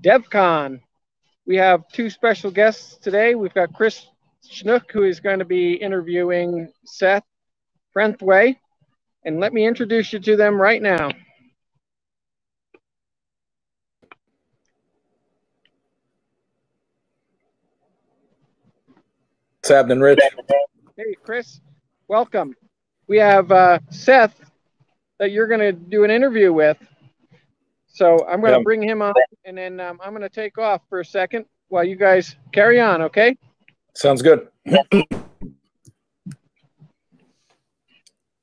DevCon. We have two special guests today. We've got Snook, who is going to be interviewing Seth Frentheway. And let me introduce you to them right now. What's happening, Rich? Hey, Chris. Welcome. We have Seth that you're going to do an interview with. So I'm going to bring him on, and then I'm going to take off for a second while you guys carry on, okay? Sounds good.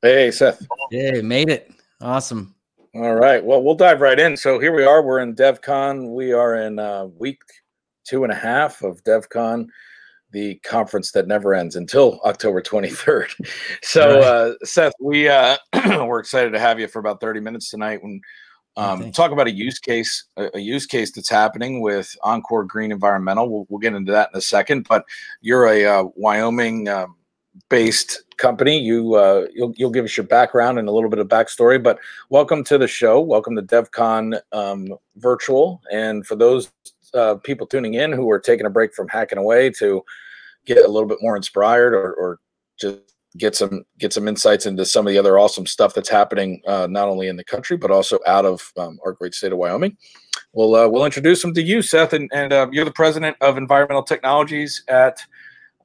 Hey, Seth. Hey, made it. Awesome. All right. Well, we'll dive right in. So here we are. We're in DevCon. We are in week 2.5 of DevCon, the conference that never ends until October 23rd. So, Seth, we're excited to have you for about 30 minutes tonight when talk about a use case that's happening with Encore Green Environmental. We'll get into that in a second, but you're a Wyoming based company. You'll give us your background and a little bit of backstory, but welcome to the show. Welcome to DevCon virtual. And for those people tuning in who are taking a break from hacking away to get a little bit more inspired or just get some insights into some of the other awesome stuff that's happening not only in the country but also out of our great state of Wyoming. We'll introduce them to you, Seth, and you're the president of environmental technologies at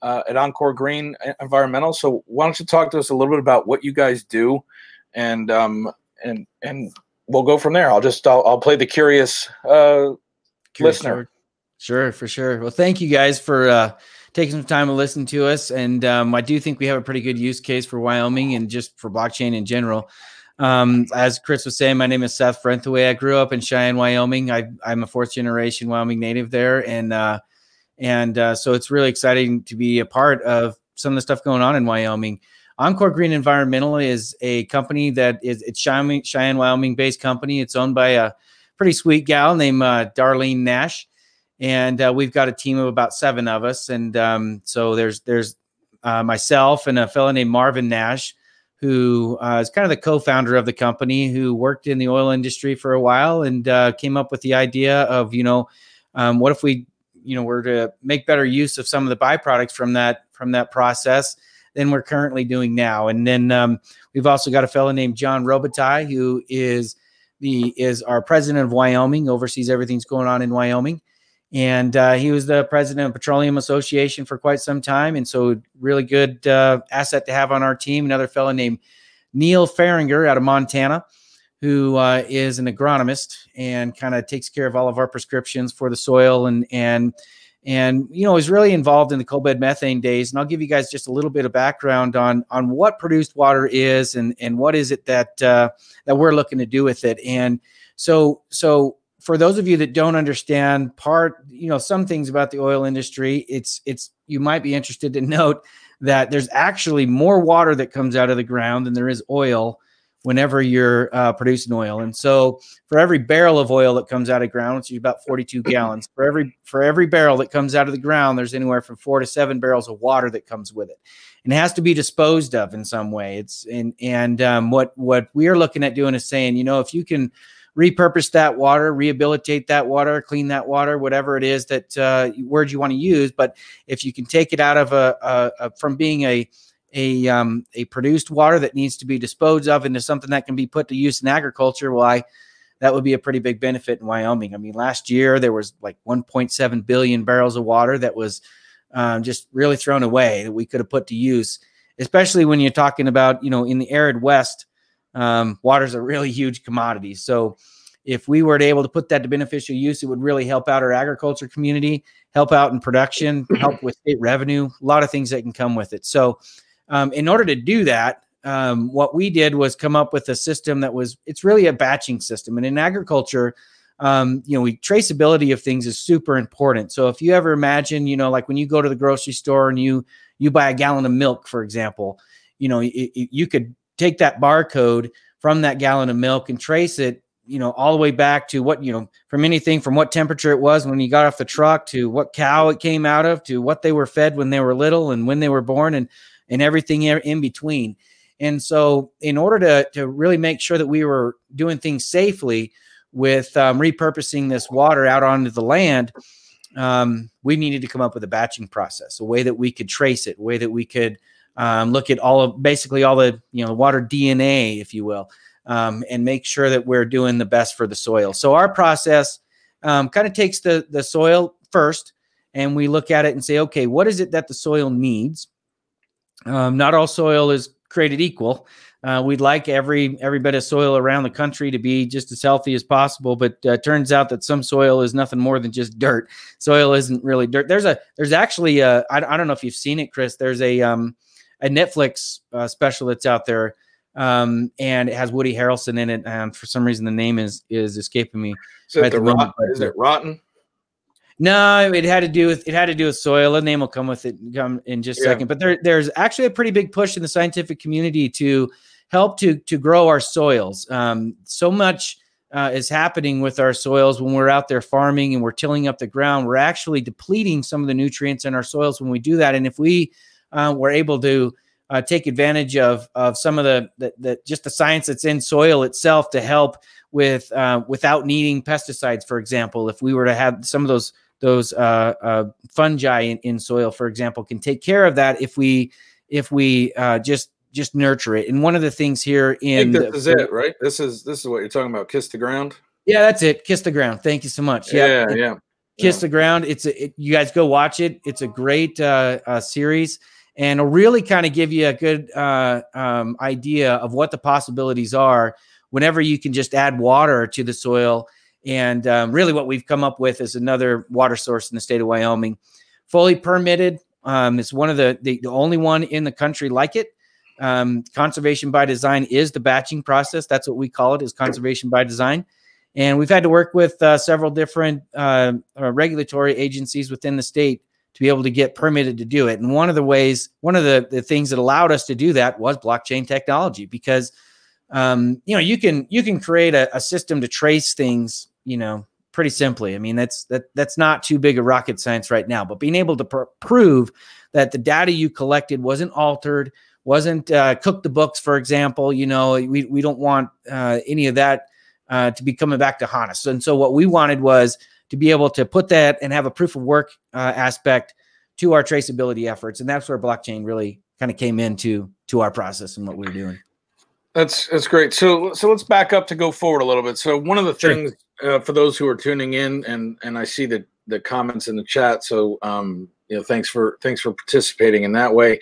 Encore Green Environmental. So why don't you talk to us a little bit about what you guys do, and we'll go from there. I'll play the curious listener. Sure, for sure. Well, thank you guys for taking some time to listen to us. And I do think we have a pretty good use case for Wyoming and just for blockchain in general. As Chris was saying, my name is Seth Frentheway. I grew up in Cheyenne, Wyoming. I'm a 4th generation Wyoming native there. And so it's really exciting to be a part of some of the stuff going on in Wyoming. Encore Green Environmental is a company it's Cheyenne, Wyoming based company. It's owned by a pretty sweet gal named Darlene Nash. And we've got a team of about 7 of us. And so there's myself and a fellow named Marvin Nash, who is kind of the co-founder of the company, who worked in the oil industry for a while and came up with the idea of, what if we, were to make better use of some of the byproducts from that process than we're currently doing now. And then we've also got a fellow named John Robitaille, who is our president of Wyoming, oversees everything that's going on in Wyoming. And he was the president of Petroleum Association for quite some time. And so really good asset to have on our team. Another fellow named Neil Faringer out of Montana, who is an agronomist and kind of takes care of all of our prescriptions for the soil and is really involved in the coal bed methane days. And I'll give you guys just a little bit of background on what produced water is and what is it that we're looking to do with it. And so for those of you that don't understand some things about the oil industry, you might be interested to note that there's actually more water that comes out of the ground than there is oil whenever you're producing oil. And so for every barrel of oil that comes out of the ground, it's about 42 gallons. For every barrel that comes out of the ground, there's anywhere from 4 to 7 barrels of water that comes with it. And it has to be disposed of in some way. What we are looking at doing is saying, if you can repurpose that water, rehabilitate that water, clean that water, whatever it is that word you want to use. But if you can take it out of from being a produced water that needs to be disposed of into something that can be put to use in agriculture, that would be a pretty big benefit in Wyoming. I mean, last year there was like 1.7 billion barrels of water that was just really thrown away that we could have put to use, especially when you're talking about, in the arid West. Water is a really huge commodity. So if we were able to put that to beneficial use, it would really help out our agriculture community, help out in production, help with state revenue, a lot of things that can come with it. So in order to do that, what we did was come up with a system it's really a batching system. And in agriculture, traceability of things is super important. So if you ever imagine, like when you go to the grocery store and you buy a gallon of milk, for example, you could take that barcode from that gallon of milk and trace it, all the way back to what, from what temperature it was when you got off the truck to what cow it came out of to what they were fed when they were little and when they were born and everything in between. And so in order to really make sure that we were doing things safely, with repurposing this water out onto the land, we needed to come up with a batching process, a way that we could trace it, a way that we could look at basically all the water DNA, if you will, and make sure that we're doing the best for the soil. So our process kind of takes the soil first, and we look at it and say, okay, what is it that the soil needs? Not all soil is created equal. We'd like every bit of soil around the country to be just as healthy as possible, but turns out that some soil is nothing more than just dirt. Soil isn't really dirt. There's actually I don't know if you've seen it, Chris. There's a Netflix special that's out there, and it has Woody Harrelson in it. And for some reason, the name is escaping me. Is it Rotten? No, it had to do with soil. The name will come in just a second. But there's actually a pretty big push in the scientific community to help to grow our soils. So much is happening with our soils when we're out there farming and we're tilling up the ground. We're actually depleting some of the nutrients in our soils when we do that. And if we were able to take advantage of some of the just the science that's in soil itself to help with without needing pesticides, for example, if we were to have some of those fungi in soil, for example, can take care of that if we just nurture it. And one of the things here in this is it, right? This is what you're talking about. Kiss the ground. Yeah, that's it. Kiss the ground. Thank you so much. Yeah. Kiss the ground. You guys go watch it. It's a great series, and it'll really kind of give you a good idea of what the possibilities are whenever you can just add water to the soil. And really what we've come up with is another water source in the state of Wyoming, fully permitted. It's one of the only one in the country like it. Conservation by design is the batching process. That's what we call it, is conservation by design. And we've had to work with several different regulatory agencies within the state to be able to get permitted to do it. And one of the things that allowed us to do that was blockchain technology, because you can create a system to trace things, pretty simply. I mean, that's not too big a rocket science right now, but being able to prove that the data you collected wasn't altered, wasn't cook the books, for example, we don't want any of that to be coming back to haunt us. And so what we wanted was to be able to put that and have a proof of work aspect to our traceability efforts. And that's where blockchain really kind of came into our process and what we were doing. That's great. So let's back up to go forward a little bit. So one of the things for those who are tuning in, and I see the comments in the chat. So thanks for participating in that way.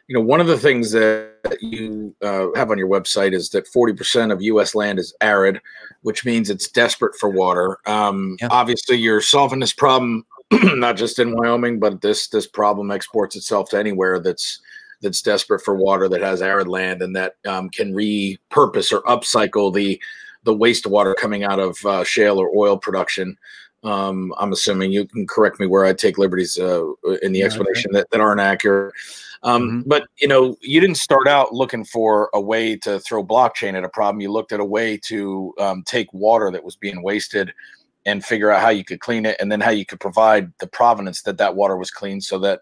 One of the things that you have on your website is that 40% of U.S. land is arid, which means it's desperate for water. Obviously, you're solving this problem not just in Wyoming, but this problem exports itself to anywhere that's desperate for water, that has arid land, and that can repurpose or upcycle the wastewater coming out of shale or oil production. I'm assuming, you can correct me where I take liberties in the explanation that aren't accurate. But you didn't start out looking for a way to throw blockchain at a problem. You looked at a way to take water that was being wasted and figure out how you could clean it, and then how you could provide the provenance that water was clean, so that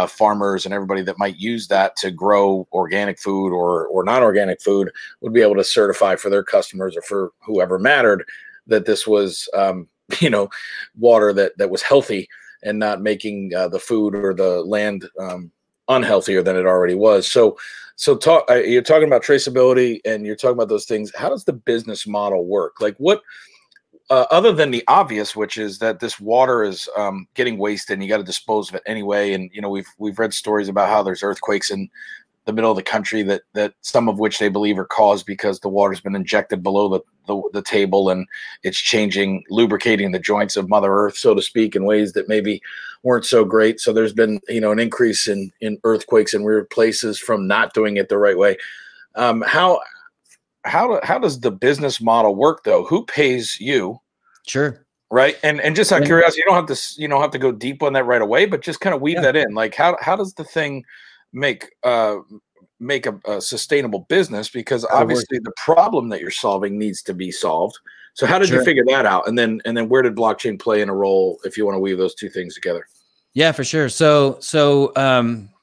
farmers and everybody that might use that to grow organic food or non-organic food would be able to certify for their customers, or for whoever mattered, that this was water that was healthy and not making the food or the land unhealthier than it already was. So you're talking about traceability, and you're talking about those things. How does the business model work? Like, what other than the obvious, which is that this water is getting wasted and you got to dispose of it anyway. And we've read stories about how there's earthquakes in the middle of the country that some of which they believe are caused because the water's been injected below the table, and it's lubricating the joints of Mother Earth, so to speak, in ways that maybe weren't so great. So there's been an increase in earthquakes in weird places from not doing it the right way. How does the business model work, though? Who pays you? Sure. Right. And just out of curiosity, you don't have to go deep on that right away, but just kind of weave that in. Like, how does the thing make a sustainable business? Because obviously the problem that you're solving needs to be solved. So how did you figure that out? And then where did blockchain play in a role, if you want to weave those two things together? Yeah, for sure. So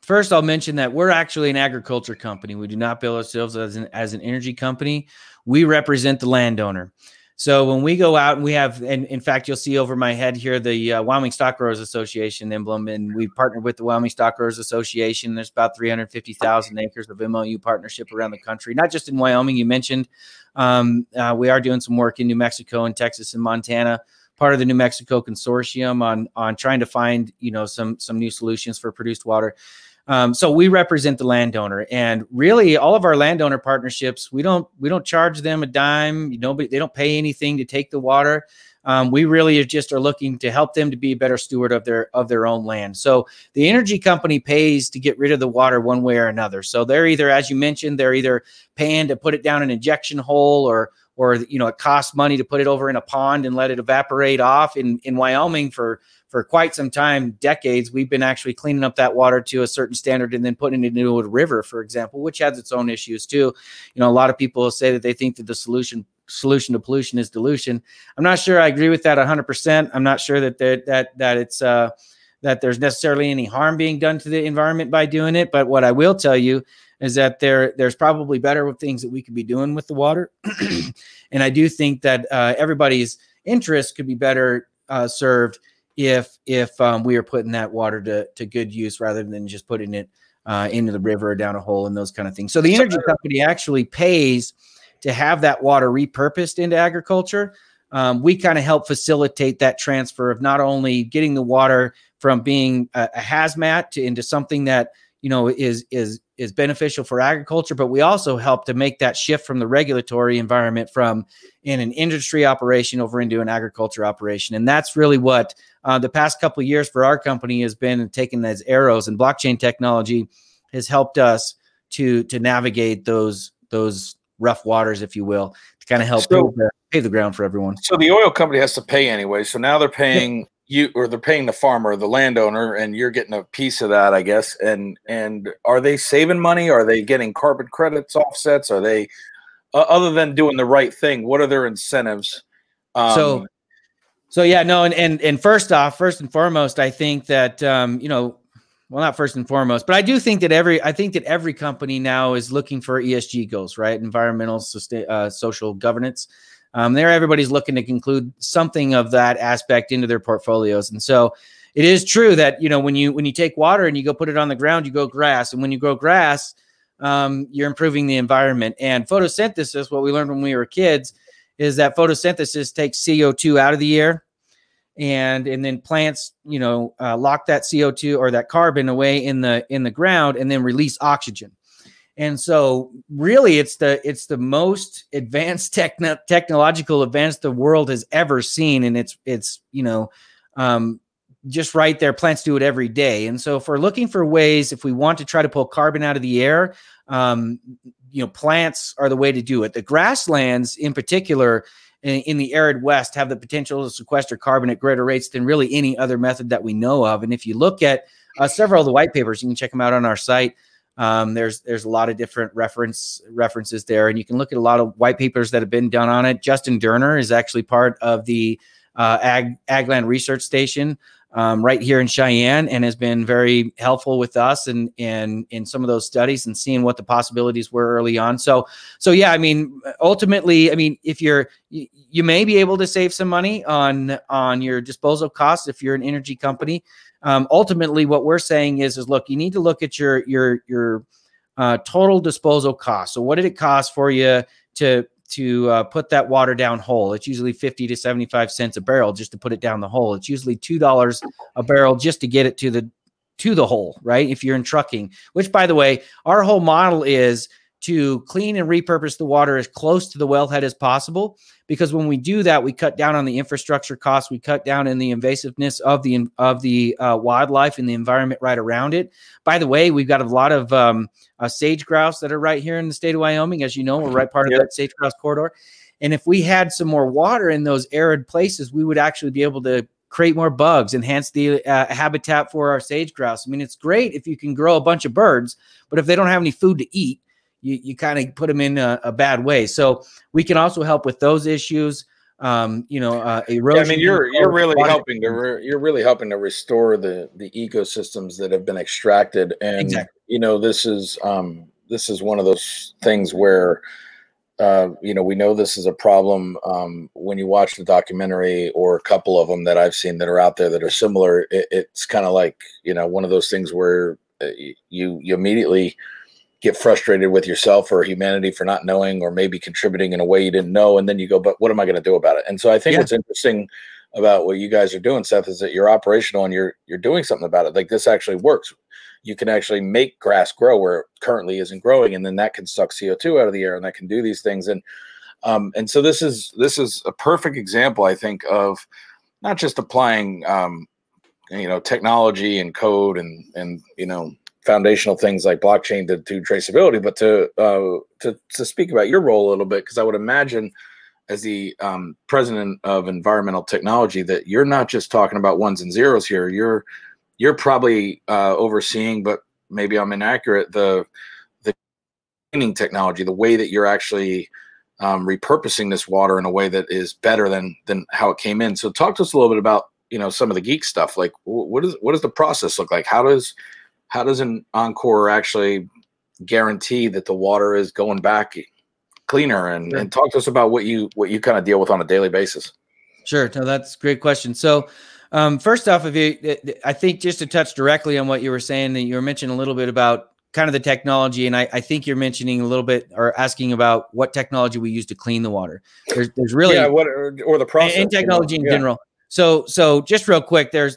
first, I'll mention that we're actually an agriculture company. We do not bill ourselves as an energy company. We represent the landowner. So when we go out and we have, and in fact, you'll see over my head here, the Wyoming Stock Growers Association emblem, and we partnered with the Wyoming Stock Growers Association. There's about 350,000 acres of MOU partnership around the country, not just in Wyoming. You mentioned we are doing some work in New Mexico and Texas and Montana, part of the New Mexico consortium on trying to find, some new solutions for produced water. So we represent the landowner, and really all of our landowner partnerships, we don't charge them a dime. They don't pay anything to take the water. We really are looking to help them to be a better steward of their own land. So the energy company pays to get rid of the water one way or another. So they're either, as you mentioned, they're either paying to put it down an injection hole, or it costs money to put it over in a pond and let it evaporate off. In Wyoming for quite some time, decades, we've been actually cleaning up that water to a certain standard and then putting it into a river, for example, which has its own issues too. A lot of people say that they think that the solution to pollution is dilution. I'm not sure I agree with that 100%. I'm not sure that it's that there's necessarily any harm being done to the environment by doing it. But what I will tell you is that there's probably better things that we could be doing with the water. And I do think that everybody's interest could be better served if we are putting that water to good use rather than just putting it into the river or down a hole and those kind of things. So the energy company actually pays to have that water repurposed into agriculture. We kind of help facilitate that transfer of not only getting the water from being a hazmat into something that is beneficial for agriculture, but we also help to make that shift from the regulatory environment from in an industry operation over into an agriculture operation. And that's really what the past couple of years for our company has been taken as arrows, and blockchain technology has helped us to navigate those rough waters, if you will, to kind of help pave the ground for everyone. So the oil company has to pay anyway. So now they're paying you, or they're paying the farmer, the landowner, and you're getting a piece of that, I guess. And are they saving money? Are they getting carbon credits, offsets? Are they, other than doing the right thing, what are their incentives? So yeah, no, and first and foremost, I think that well, not first and foremost, but I do think that every company now is looking for ESG goals, right? Environmental, social governance. Everybody's looking to include something of that aspect into their portfolios. And so it is true that, when you take water and you go put it on the ground, you grow grass. And when you grow grass, you're improving the environment. And photosynthesis, what we learned when we were kids, is that photosynthesis takes CO2 out of the air. And then plants, lock that CO2 or that carbon away in the ground and then release oxygen. And so really it's the most advanced technological advance the world has ever seen. And it's just right there. Plants do it every day. And so if we're looking for ways, if we want to try to pull carbon out of the air, plants are the way to do it. The grasslands in particular in the arid West have the potential to sequester carbon at greater rates than really any other method that we know of. And if you look at several of the white papers, you can check them out on our site. There's a lot of different references there, and you can look at a lot of white papers that have been done on it. Justin Durner is actually part of the Agland Research Station right here in Cheyenne, and has been very helpful with us and in some of those studies and seeing what the possibilities were early on. So yeah, ultimately, if you may be able to save some money on your disposal costs if you're an energy company. Ultimately, what we're saying is look, you need to look at your total disposal cost. So what did it cost for you to put that water down whole? It's usually 50 to 75 cents a barrel just to put it down the hole. It's usually $2 a barrel just to get it to the hole, right? If you're in trucking, which, by the way, our whole model is to clean and repurpose the water as close to the wellhead as possible, because when we do that, we cut down on the infrastructure costs, we cut down in the invasiveness of the wildlife and the environment right around it. By the way, we've got a lot of sage grouse that are right here in the state of Wyoming. As you know, we're right part of that sage grouse corridor. And if we had some more water in those arid places, we would actually be able to create more bugs, enhance the habitat for our sage grouse. It's great if you can grow a bunch of birds, but if they don't have any food to eat, you kind of put them in a bad way. So we can also help with those issues. Erosion. You're really helping to restore the ecosystems that have been extracted. And exactly. This is one of those things where you know, we know this is a problem. When you watch the documentary, or a couple of them that I've seen that are out there that are similar, it's kind of like, you know, one of those things where you immediately get frustrated with yourself or humanity for not knowing, or maybe contributing in a way you didn't know, and then you go, but what am I going to do about it? And so I think what's interesting about what you guys are doing, Seth, is that you're operational and you're doing something about it. Like, this actually works. You can actually make grass grow where it currently isn't growing, and then that can suck CO2 out of the air, and that can do these things. And so this is a perfect example, I think, of not just applying you know, technology and code and you know, foundational things like blockchain to traceability, but to speak about your role a little bit, because I would imagine, as the president of environmental technology, that you're not just talking about ones and zeros here. You're probably overseeing, but maybe I'm inaccurate, the cleaning technology, the way that you're actually repurposing this water in a way that is better than how it came in. So talk to us a little bit about, you know, some of the geek stuff. Like, what does the process look like? How does an Encore actually guarantee that the water is going back cleaner? And talk to us about what you kind of deal with on a daily basis. Sure. No, that's a great question. So first off, I think just to touch directly on what you were saying, that you were mentioning a little bit about kind of the technology, and I think you're mentioning a little bit, or asking about what technology we use to clean the water. There's really or the process and technology in general. So just real quick, there's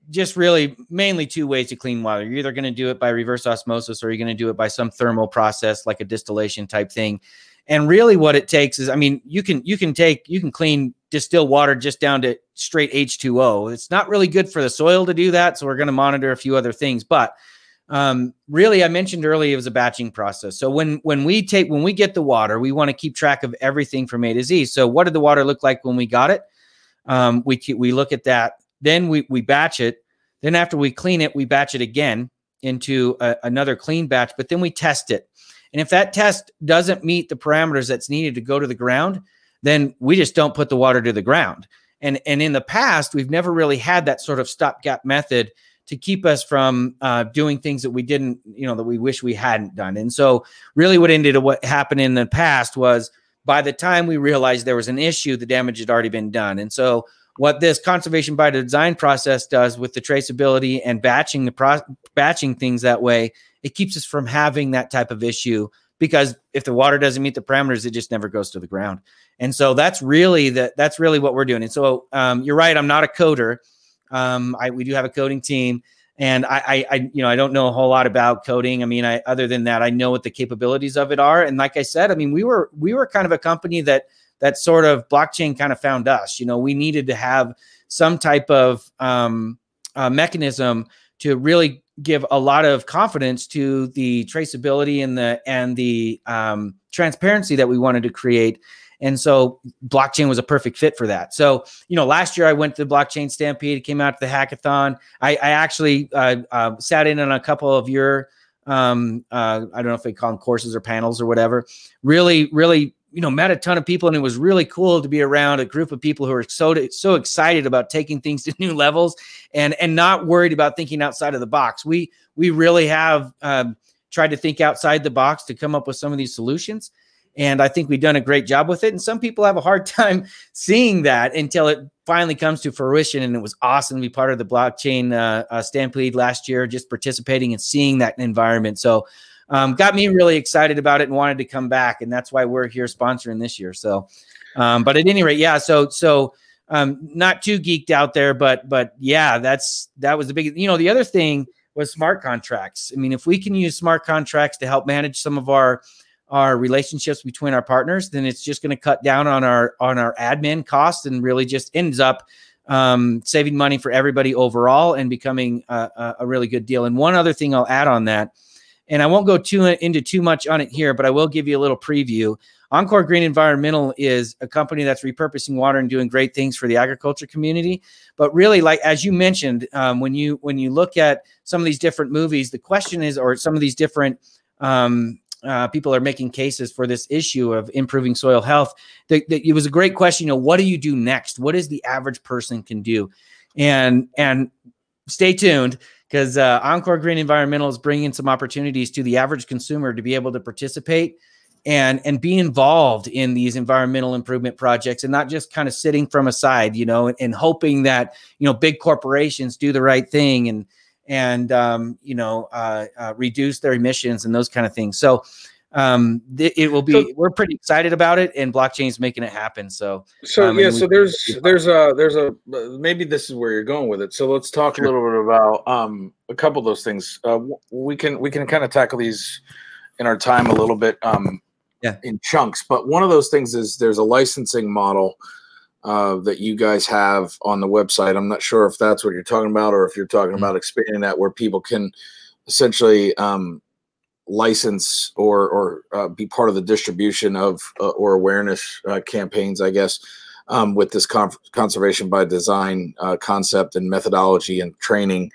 just really mainly two ways to clean water. You're either going to do it by reverse osmosis, or you're going to do it by some thermal process, like a distillation type thing. And really what it takes is, I mean, you can clean distilled water just down to straight H2O. It's not really good for the soil to do that. So we're going to monitor a few other things, but really, I mentioned earlier, it was a batching process. So when we get the water, we want to keep track of everything from A to Z. So what did the water look like when we got it? We look at that. Then we batch it. Then after we clean it, we batch it again into another clean batch, but then we test it. And if that test doesn't meet the parameters that's needed to go to the ground, then we just don't put the water to the ground. And in the past, we've never really had that sort of stopgap method to keep us from doing things that we didn't, you know, that we wish we hadn't done. And so really what happened in the past was, by the time we realized there was an issue, the damage had already been done. And so what this conservation by design process does with the traceability and batching things that way, it keeps us from having that type of issue, because if the water doesn't meet the parameters, it just never goes to the ground. And so that's really what we're doing. And so you're right, I'm not a coder. We do have a coding team, and I don't know a whole lot about coding. I mean, other than that, I know what the capabilities of it are. And like I said, I mean, we were kind of a company that sort of blockchain kind of found us. You know, we needed to have some type of mechanism to really give a lot of confidence to the traceability and the transparency that we wanted to create. And so blockchain was a perfect fit for that. So, you know, last year I went to the blockchain Stampede, came out to the hackathon. I actually sat in on a couple of your, I don't know if they call them courses or panels or whatever. Really, you know, met a ton of people, and it was really cool to be around a group of people who are so excited about taking things to new levels and not worried about thinking outside of the box. We really have tried to think outside the box to come up with some of these solutions. And I think we've done a great job with it. And some people have a hard time seeing that until it finally comes to fruition. And it was awesome to be part of the blockchain Stampede last year, just participating and seeing that environment. So got me really excited about it and wanted to come back. And that's why we're here sponsoring this year. So, but at any rate, yeah. So not too geeked out there, but yeah, that was the big, you know, the other thing was smart contracts. I mean, if we can use smart contracts to help manage some of our relationships between our partners, then it's just going to cut down on our admin costs, and really just ends up saving money for everybody overall and becoming a really good deal. And one other thing I'll add on that, and I won't go into too much on it here, but I will give you a little preview. Encore Green Environmental is a company that's repurposing water and doing great things for the agriculture community. But really, like as you mentioned, when you look at some of these different movies, the question is, or some of these different people are making cases for this issue of improving soil health. It was a great question. You know, what do you do next? What is the average person can do? And stay tuned, because Encore Green Environmental is bringing some opportunities to the average consumer to be able to participate and be involved in these environmental improvement projects, and not just kind of sitting from a side, you know, and hoping that, you know, big corporations do the right thing and reduce their emissions and those kind of things. So it will be, we're pretty excited about it, and blockchain's making it happen. So there's a maybe this is where you're going with it. So let's talk a little bit about a couple of those things. We can kind of tackle these in our time a little bit in chunks, but one of those things is there's a licensing model that you guys have on the website. I'm not sure if that's what you're talking about, or if you're talking about expanding that, where people can essentially license or be part of the distribution of or awareness campaigns, I guess, with this conservation by design concept and methodology and training.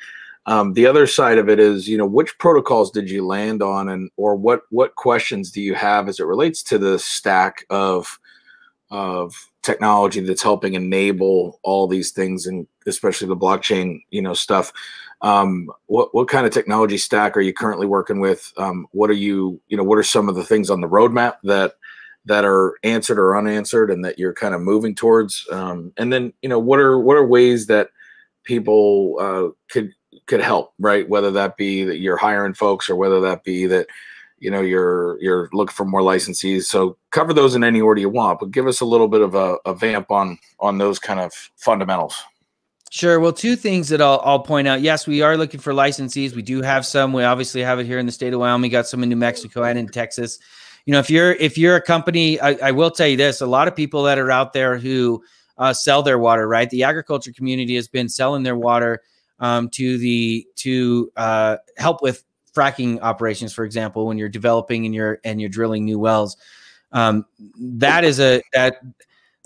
The other side of it is, you know, which protocols did you land on, and or what questions do you have as it relates to the stack of technology that's helping enable all these things, and especially the blockchain, you know, stuff. What kind of technology stack are you currently working with? What are some of the things on the roadmap that are answered or unanswered and that you're kind of moving towards? And then, you know, what are ways that people could help, right? Whether that be that you're hiring folks, or whether that be that, you know, you're looking for more licensees. So cover those in any order you want, but give us a little bit of a vamp on those kind of fundamentals. Sure. Well, two things that I'll point out. Yes, we are looking for licensees. We do have some. We obviously have it here in the state of Wyoming. Got some in New Mexico and in Texas. You know, if you're a company, I will tell you this: a lot of people that are out there who sell their water, right? The agriculture community has been selling their water to help with fracking operations, for example, when you're developing and you're drilling new wells.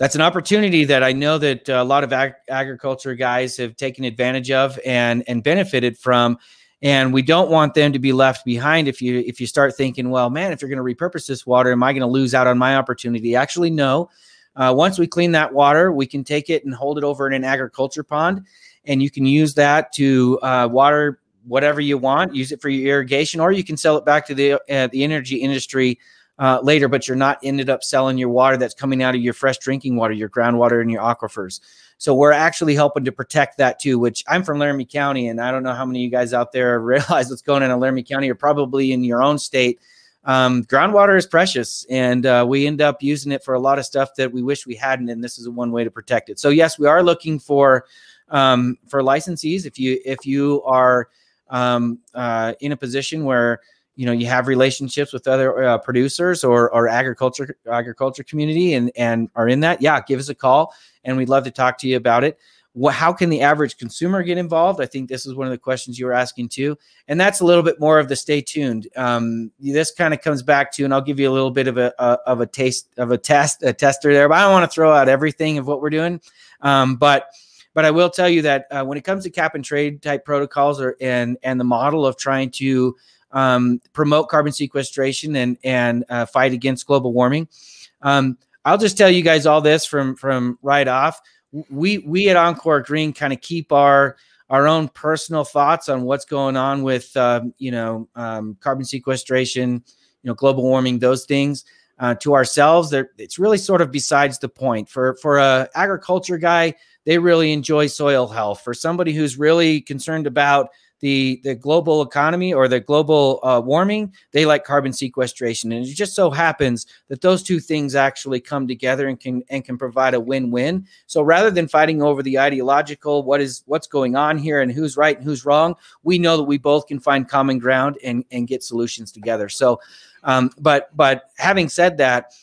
That's an opportunity that I know that a lot of agriculture guys have taken advantage of and benefited from. And we don't want them to be left behind. If you start thinking, well, man, if you're going to repurpose this water, am I going to lose out on my opportunity? Actually, no. Once we clean that water, we can take it and hold it over in an agriculture pond, and you can use that to water whatever you want. Use it for your irrigation, or you can sell it back to the energy industry later, but you're not ended up selling your water that's coming out of your fresh drinking water, your groundwater, and your aquifers. So we're actually helping to protect that too, which I'm from Laramie County, and I don't know how many of you guys out there realize what's going on in Laramie County, or probably in your own state. Groundwater is precious, and we end up using it for a lot of stuff that we wish we hadn't, and this is one way to protect it. So yes, we are looking for licensees. If you are in a position where, you know, you have relationships with other producers or agriculture community and are in that, yeah, give us a call, and we'd love to talk to you about it. How can the average consumer get involved? I think this is one of the questions you were asking too, and that's a little bit more of the stay tuned. This kind of comes back to, and I'll give you a little bit of a tester there, but I don't want to throw out everything of what we're doing. But I will tell you that when it comes to cap and trade type protocols, and the model of trying to promote carbon sequestration and fight against global warming, I'll just tell you guys all this from right off. We at Encore Green kind of keep our own personal thoughts on what's going on with carbon sequestration, global warming, those things to ourselves. It's really sort of besides the point. For a agriculture guy, they really enjoy soil health. For somebody who's really concerned about the global economy or the global warming, they like carbon sequestration. And it just so happens that those two things actually come together and can provide a win-win. So rather than fighting over the ideological, what's going on here and who's right and who's wrong, we know that we both can find common ground and get solutions together. So, but having said that,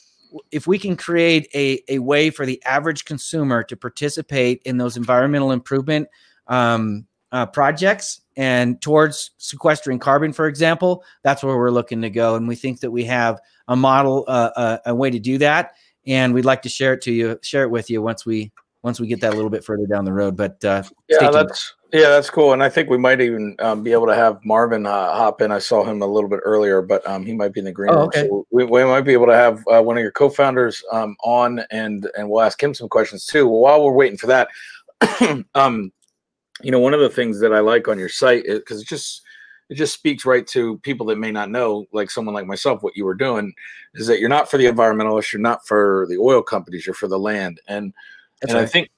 if we can create a way for the average consumer to participate in those environmental improvement projects and towards sequestering carbon, for example, that's where we're looking to go. And we think that we have a model, a way to do that. And we'd like to share it with you once we get that a little bit further down the road. But that's cool. And I think we might even be able to have Marvin hop in. I saw him a little bit earlier, but he might be in the green room. Okay. So we might be able to have one of your co-founders on, and we'll ask him some questions too. Well, while we're waiting for that, one of the things that I like on your site is because it just speaks right to people that may not know, like someone like myself, what you were doing is that you're not for the environmentalists, you're not for the oil companies, you're for the land. And I think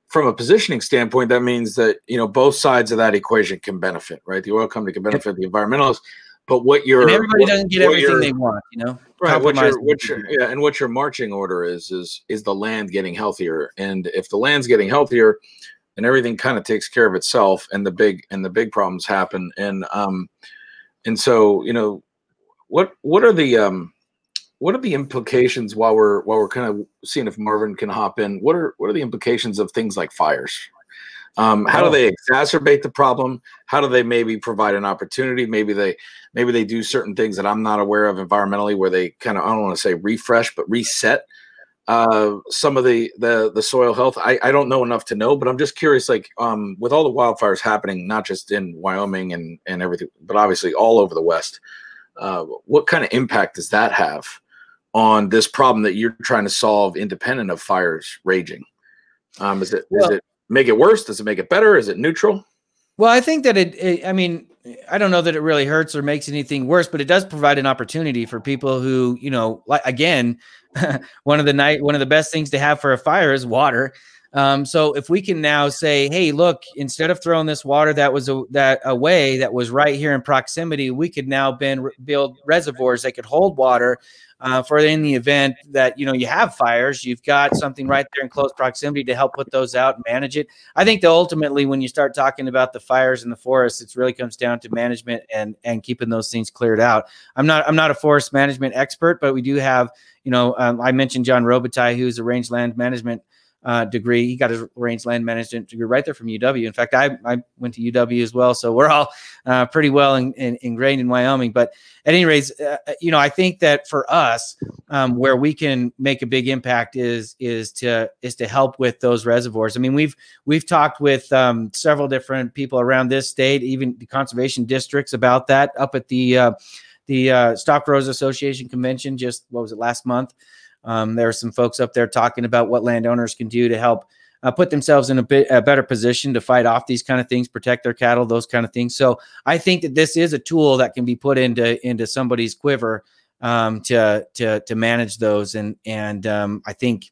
from a positioning standpoint, that means that, you know, both sides of that equation can benefit, right? The oil company can benefit, the environmentalists, but and everybody doesn't get everything they want, you know. Right. What your marching order is the land getting healthier, and if the land's getting healthier, then everything kind of takes care of itself, and the big problems happen. And so, you know, what are the implications, while we're kind of seeing if Marvin can hop in? What are the implications of things like fires? How do they exacerbate the problem? How do they maybe provide an opportunity? Maybe they do certain things that I'm not aware of environmentally, where they kind of, I don't want to say refresh, but reset some of the soil health. I don't know enough to know, but I'm just curious, like, with all the wildfires happening, not just in Wyoming and everything, but obviously all over the West, what kind of impact does that have on this problem that you're trying to solve independent of fires raging? Is it make it worse? Does it make it better? Is it neutral? Well, I think that I mean, I don't know that it really hurts or makes anything worse, but it does provide an opportunity for people who, you know, like, again, one of the best things to have for a fire is water. So if we can now say, hey, look, instead of throwing this water that was away, that was right here in proximity, we could now build reservoirs that could hold water for in the event that, you know, you have fires, you've got something right there in close proximity to help put those out and manage it. I think that ultimately, when you start talking about the fires in the forest, it really comes down to management and keeping those things cleared out. I'm not a forest management expert, but we do have, you know, I mentioned John Robitaille, who's a range land management degree. He got his range land management degree right there from UW. In fact, I went to UW as well. So we're all pretty well ingrained in Wyoming. But at any rate, you know, I think that for us, where we can make a big impact is to help with those reservoirs. I mean, we've talked with several different people around this state, even the conservation districts, about that up at the Stock Growers Association convention. Just, what was it, last month? There are some folks up there talking about what landowners can do to help put themselves in a better position to fight off these kind of things, protect their cattle, those kind of things. So I think that this is a tool that can be put into somebody's quiver to manage those. And I think,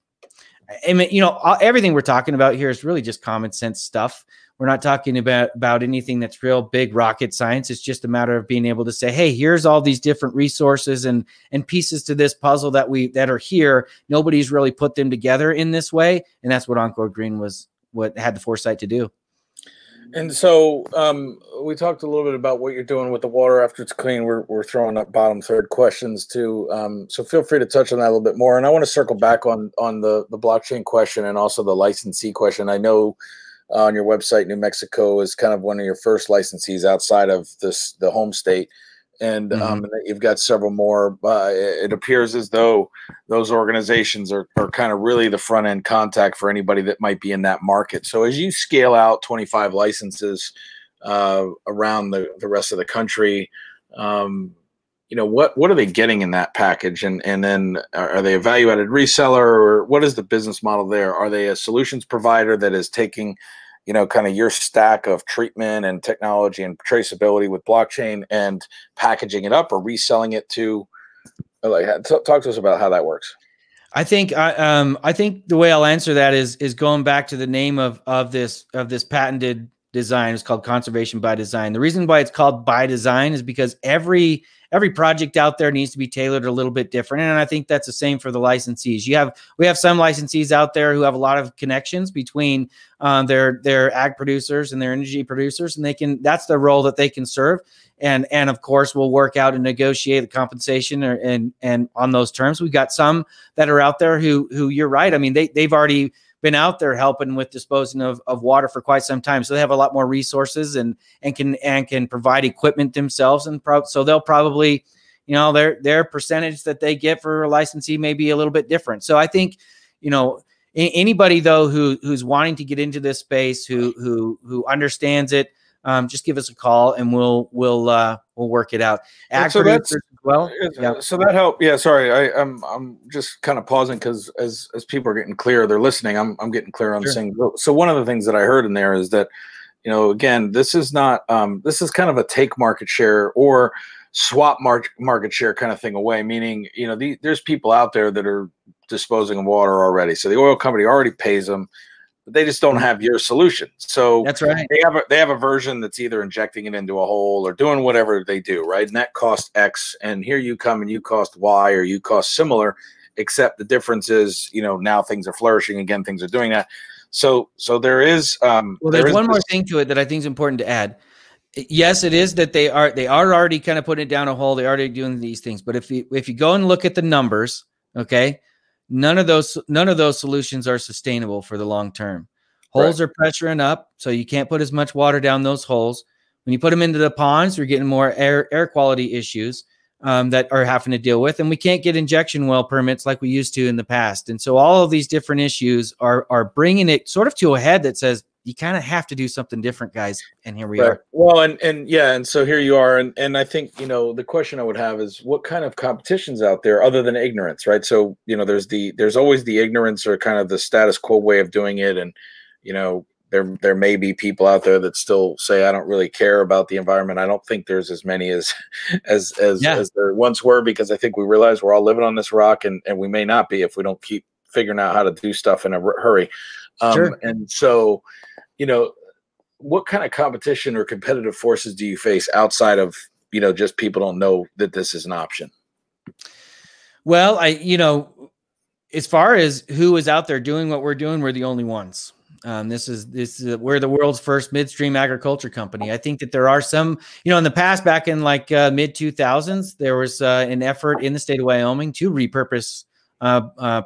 I mean, you know, everything we're talking about here is really just common sense stuff. We're not talking about anything that's real big rocket science. It's just a matter of being able to say, hey, here's all these different resources and pieces to this puzzle that are here. Nobody's really put them together in this way. And that's what Encore Green had the foresight to do. And so we talked a little bit about what you're doing with the water after it's clean. We're throwing up bottom third questions too. So feel free to touch on that a little bit more. And I want to circle back on the blockchain question and also the licensee question. I know on your website, New Mexico is kind of one of your first licensees outside of the home state. And you've got several more. It appears as though those organizations are kind of really the front end contact for anybody that might be in that market. So as you scale out 25 licenses around the rest of the country, you know, what are they getting in that package? And then are they a value-added reseller, or what is the business model there? Are they a solutions provider that is taking, you know, kind of your stack of treatment and technology and traceability with blockchain and packaging it up, or reselling it to, like, talk to us about how that works? I think the way I'll answer that is going back to the name of this patented design. It's called Conservation by Design. The reason why it's called by design is because every project out there needs to be tailored a little bit different. And I think that's the same for the licensees. We have some licensees out there who have a lot of connections between their ag producers and their energy producers, and that's the role that they can serve. And of course, we'll work out and negotiate the compensation and on those terms. We've got some that are out there who you're right. I mean, they've already been out there helping with disposing of water for quite some time. So they have a lot more resources and can provide equipment themselves. And so they'll probably, you know, their percentage that they get for a licensee may be a little bit different. So I think, you know, anybody though who's wanting to get into this space, who understands it, just give us a call and we'll work it out. So that's, well, yeah. So that helped. Yeah. Sorry. I'm just kind of pausing because as people are getting clear, they're listening. I'm getting clear on the thing. So one of the things that I heard in there is that again, this is not, this is kind of a take market share or swap market share kind of thing away, meaning, there's people out there that are disposing of water already. So the oil company already pays them, but they just don't have your solution. So that's right. They have a version that's either injecting it into a hole or doing whatever they do, right? And that costs X, and here you come and you cost Y, or you cost similar, except the difference is, now things are flourishing again, things are doing that. So there is there's one more thing to it that I think is important to add. Yes, it is that they are already kind of putting it down a hole. They're already doing these things. But if you go and look at the numbers, okay, none of those solutions are sustainable for the long term. Holes are pressuring up, so you can't put as much water down those holes. When you put them into the ponds, you're getting more air quality issues that are having to deal with, and we can't get injection well permits like we used to in the past. And so all of these different issues are bringing it sort of to a head that says you kind of have to do something different, guys. And here we are. Well, and so here you are. And I think, the question I would have is what kind of competition's out there other than ignorance, right? So, there's always the ignorance or kind of the status quo way of doing it. And, there may be people out there that still say, I don't really care about the environment. I don't think there's as many as there once were, because I think we realize we're all living on this rock, and we may not be if we don't keep figuring out how to do stuff in a hurry. Sure. And so, what kind of competition or competitive forces do you face outside of, just people don't know that this is an option? Well, as far as who is out there doing what we're doing, we're the only ones. This is we're the world's first midstream agriculture company. I think that there are some, in the past, back in like mid 2000s, there was an effort in the state of Wyoming to repurpose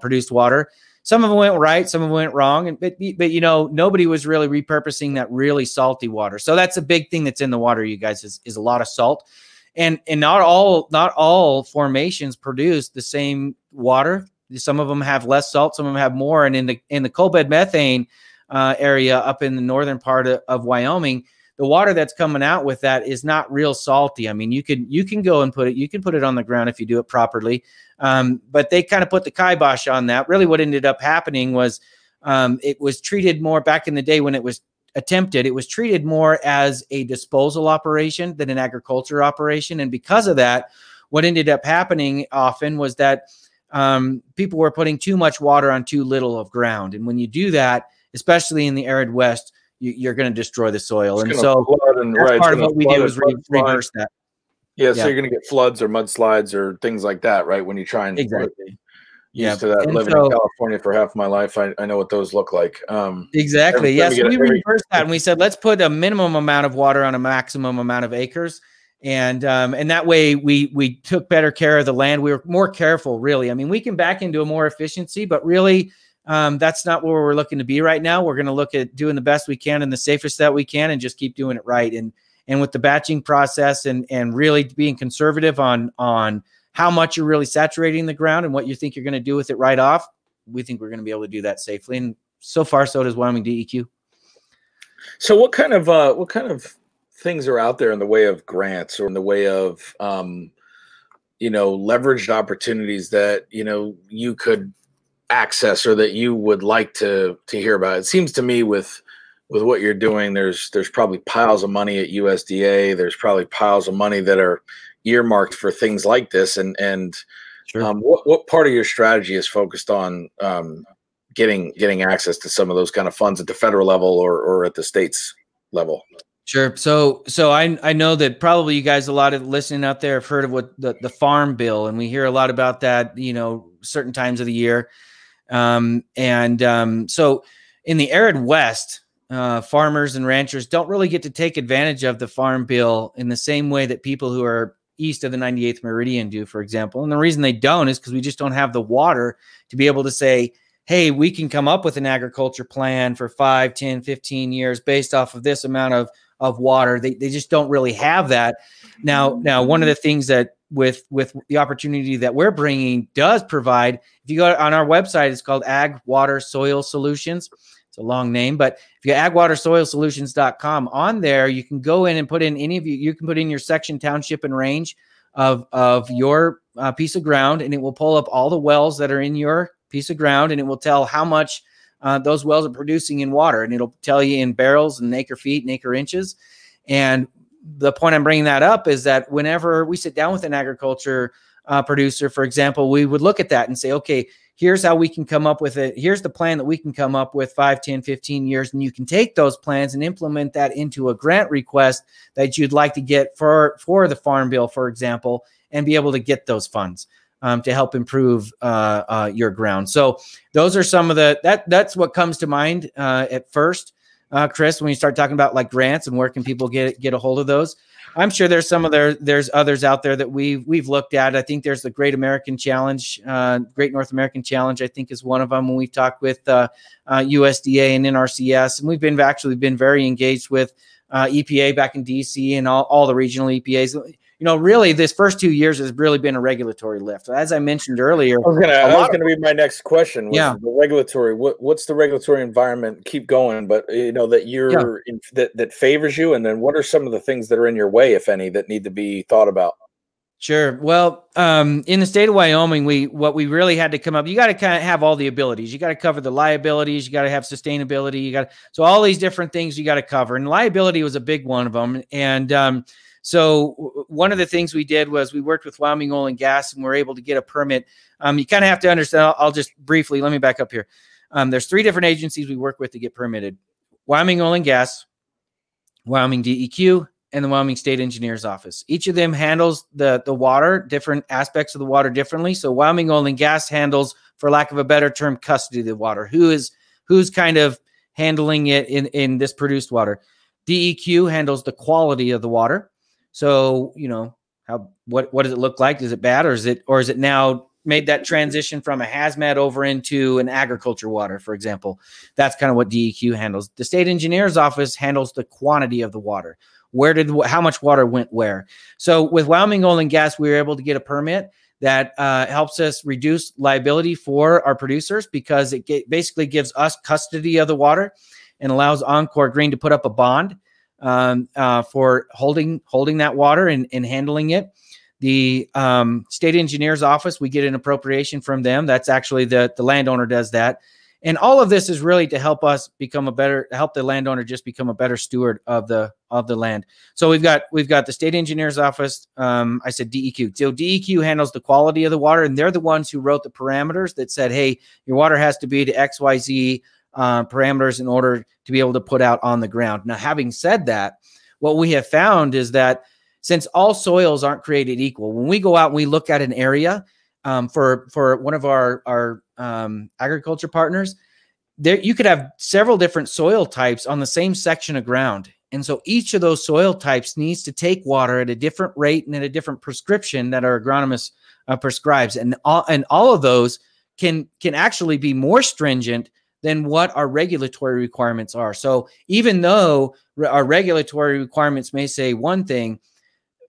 produced water. Some of them went right, some of them went wrong, but nobody was really repurposing that really salty water. So that's a big thing that's in the water, you guys, is a lot of salt, and not all formations produce the same water. Some of them have less salt, some of them have more, and in the coal bed methane area up in the northern part of Wyoming, the water that's coming out with that is not real salty. I mean, you can go and put it on the ground if you do it properly. But they kind of put the kibosh on that. Really what ended up happening was it was treated more back in the day when it was attempted. It was treated more as a disposal operation than an agriculture operation. And because of that, what ended up happening often was that people were putting too much water on too little of ground. And when you do that, especially in the arid West, you're going to destroy the soil. And so that's part of what we do is reverse that. Yeah, so you're going to get floods or mudslides or things like that, right? When you try and exactly. Used to that. Living in California for half my life, I know what those look like. Exactly. Yes, we reversed that, and we said let's put a minimum amount of water on a maximum amount of acres, and that way we took better care of the land. We were more careful, really. I mean, we can back into a more efficiency, but really, that's not where we're looking to be right now. We're going to look at doing the best we can and the safest that we can, and just keep doing it right. And with the batching process and really being conservative on how much you're really saturating the ground and what you think you're going to do with it right off, we think we're going to be able to do that safely. And so far, so does Wyoming DEQ. So what kind of things are out there in the way of grants or in the way of, leveraged opportunities that, you could access or that you would like to hear about? It seems to me with what you're doing, there's probably piles of money at USDA. There's probably piles of money that are earmarked for things like this. And sure. What part of your strategy is focused on getting access to some of those kind of funds at the federal level or at the states level? Sure. So I know that probably you guys, a lot of listening out there have heard of what the farm bill, and we hear a lot about that, certain times of the year. So in the arid West, farmers and ranchers don't really get to take advantage of the farm bill in the same way that people who are east of the 98th meridian do, for example. And the reason they don't is because we just don't have the water to be able to say, hey, we can come up with an agriculture plan for 5, 10, 15 years based off of this amount of water. They just don't really have that. Now, one of the things that with the opportunity that we're bringing does provide, if you go on our website, it's called Ag Water Soil Solutions. It's a long name, but if you go agwatersoilsolutions.com, on there, you can go in and put in you can put in your section, township, and range of your piece of ground, and it will pull up all the wells that are in your piece of ground, and it will tell how much those wells are producing in water, and it'll tell you in barrels and acre feet and acre inches. And the point I'm bringing that up is that whenever we sit down with an agriculture producer, for example, we would look at that and say, okay, here's how we can come up with it. Here's the plan that we can come up with 5, 10, 15 years. And you can take those plans and implement that into a grant request that you'd like to get for the Farm Bill, for example, and be able to get those funds to help improve your ground. So those are some of that's what comes to mind at first, Chris, when you start talking about like grants and where can people get a hold of those. I'm sure there's there's others out there that we've looked at. I think there's the Great American Challenge, Great North American Challenge, I think is one of them when we've talked with USDA and NRCS. And we've actually been very engaged with EPA back in DC and all the regional EPAs. You know, really, this first 2 years has really been a regulatory lift. As I mentioned earlier, that was gonna be my next question. The regulatory. What's the regulatory environment? Keep going, but you know that that favors you, and then what are some of the things that are in your way, if any, that need to be thought about? Sure. Well, in the state of Wyoming, what we really had to come up, you got to kind of have all the abilities. You got to cover the liabilities. You got to have sustainability. So all these different things you got to cover, and liability was a big one of them. And so one of the things we did was we worked with Wyoming Oil and Gas, and we're able to get a permit. You kind of have to understand. I'll just briefly, let me back up here. There's 3 different agencies we work with to get permitted: Wyoming Oil and Gas, Wyoming DEQ, and the Wyoming State Engineer's Office. Each of them handles the water, different aspects of the water differently. So Wyoming Oil and Gas handles, for lack of a better term, custody of the water. Who's kind of handling it in this produced water? DEQ handles the quality of the water. So, you know, what does it look like? Is it bad, or is it now made that transition from a hazmat over into an agriculture water, for example? That's kind of what DEQ handles. The State Engineer's Office handles the quantity of the water. How much water went where? So with Wyoming Oil and Gas, we were able to get a permit that helps us reduce liability for our producers, because it basically gives us custody of the water and allows Encore Green to put up a bond for holding that water and handling it. The State Engineer's Office, we get an appropriation from them. That's actually the landowner does that. And all of this is really to help us help the landowner just become a better steward of the land. So we've got the State Engineer's Office. I said DEQ. So DEQ handles the quality of the water, and they're the ones who wrote the parameters that said, hey, your water has to be to XYZ parameters in order to be able to put out on the ground. Now, having said that, what we have found is that since all soils aren't created equal, when we go out and we look at an area for one of our agriculture partners, there you could have several different soil types on the same section of ground. And so each of those soil types needs to take water at a different rate and at a different prescription that our agronomist prescribes. And all of those can actually be more stringent than what our regulatory requirements are. So even though our regulatory requirements may say one thing,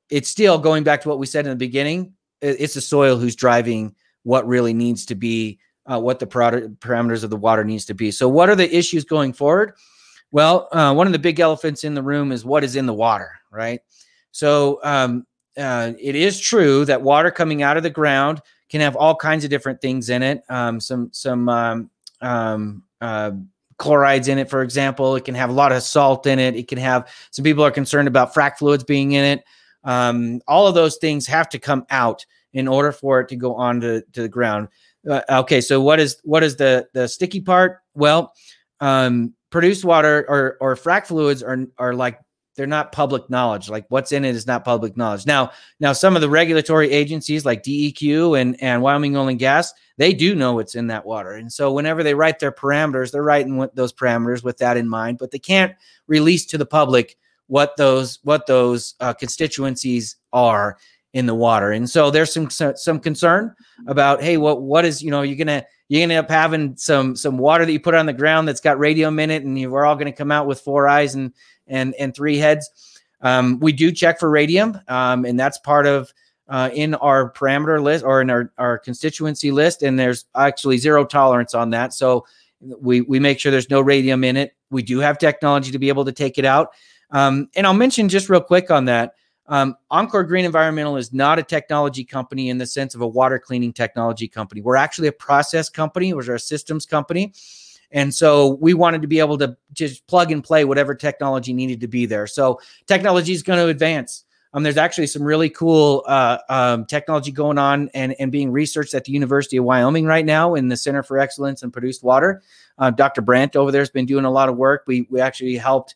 it's still going back to what we said in the beginning. It's the soil who's driving what really needs to be, what the parameters of the water needs to be. So what are the issues going forward? Well, one of the big elephants in the room is what is in the water, right? So it is true that water coming out of the ground can have all kinds of different things in it. Some chlorides in it, for example. It can have a lot of salt in it. It can have, some people are concerned about frac fluids being in it. All of those things have to come out in order for it to go on to the ground. Okay, so what is the sticky part? Well, produced water or frac fluids are like, they're not public knowledge. Like what's in it is not public knowledge. Now some of the regulatory agencies like DEQ and Wyoming Oil and Gas, they do know what's in that water. And so whenever they write their parameters, they're writing those parameters with that in mind, but they can't release to the public what those constituencies are in the water. And so there's some concern about, hey, what is, you're gonna end up having some water that you put on the ground that's got radium in it, and we're all gonna come out with 4 eyes and 3 heads. We do check for radium, and that's part of in our parameter list or in our constituency list, and there's actually 0 tolerance on that. So we make sure there's no radium in it. We do have technology to be able to take it out. And I'll mention just real quick on that. Encore Green Environmental is not a technology company in the sense of a water cleaning technology company. We're actually a process company. We're a systems company. And so we wanted to be able to just plug and play whatever technology needed to be there. So technology is going to advance. There's actually some really cool technology going on and being researched at the University of Wyoming right now in the Center for Excellence in Produced Water. Dr. Brandt over there has been doing a lot of work. We actually helped